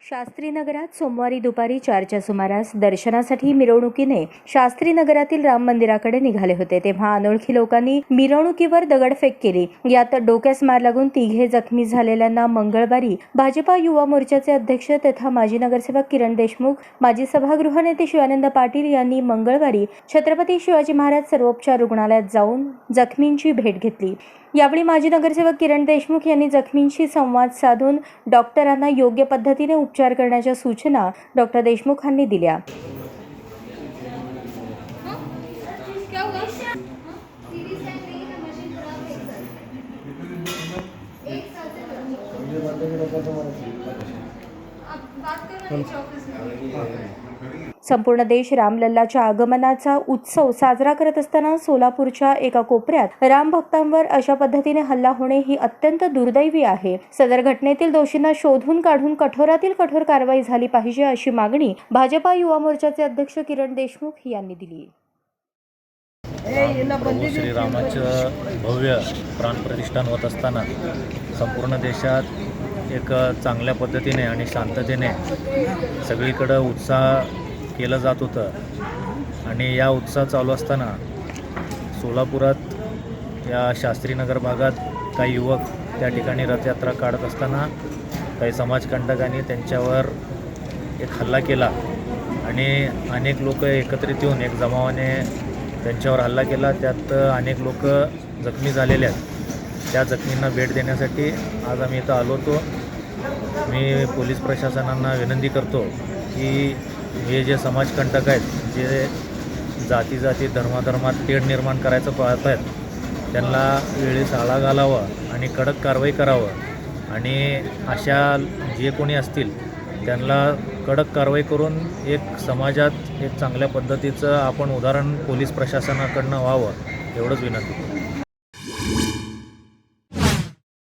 शास्त्रीनगरात सोमवारी दुपारी 4च्या सुमारास दर्शनासाठी मिरवणुकीने शास्त्रीनगरातील राम मंदिराकडे निघाले होते, तेव्हा अनोळखी लोकांनी मिरवणुकीवर दगडफेक केली. यात डोक्यास मार लागून तिघे जखमी झालेल्यांना मंगळवारी भाजपा युवा मोर्चाचे अध्यक्ष तथा माजी नगरसेवक किरण देशमुख, माजी सभागृह नेते शिवानंद पाटील यांनी मंगळवारी छत्रपती शिवाजी महाराज सर्वोपचार रुग्णालयात जाऊन जखमींची भेट घेतली. यावेळी माजी नगरसेवक किरण देशमुख यांनी जखमींशी संवाद साधून डॉक्टरांना योग्य पद्धतीने उपचार करण्याच्या सूचना डॉक्टर देशमुखांनी दिल्या. संपूर्ण देश रामलल्लाच्या आगमनाचा उत्सव साजरा करत असताना सोलापूरच्या एका कोपऱ्यात राम भक्तांवर अशा पद्धतीने हल्ला होणे ही अत्यंत दुर्दैवी आहे. सदर घटनेतील दोषींना शोधून काढून कठोरातील कठोर कारवाई झाली पाहिजे, अशी मागणी भाजपा युवा मोर्चाचे अध्यक्ष किरण देशमुख यांनी दिली. प्रभू श्रीरामाचं भव्य प्राणप्रतिष्ठान होत असताना संपूर्ण देशात एक चांगल्या पद्धतीने आणि शांततेने सगळीकडं उत्साह केलं जात होतं आणि या उत्साह चालू असताना सोलापुरात या शास्त्रीनगर भागात काही युवक त्या ठिकाणी रथयात्रा काढत असताना काही समाजकंटकांनी त्यांच्यावर एक हल्ला केला आणि अनेक लोक एकत्रित येऊन एक जमावाने त्यांच्यावर हल्ला केला. त्यात अनेक लोक जखमी झालेले आहेत. त्या जखमींना भेट देण्यासाठी आज आम्ही इथं आलो होतो. मी पोलीस प्रशासनांना विनंती करतो की हे जे समाजकंटक आहेत, जे जाती धर्मात तेढ निर्माण करायचं पाहत आहेत, त्यांना वेळेस आळा घालावा आणि कडक कारवाई करावं आणि अशा जे कोणी असतील त्यांना कडक कारवाई करून एक समाजात एक चांगल्या पद्धतीचं आपण उदाहरण पोलीस प्रशासनाकडनं व्हावं, एवढंच विनंती.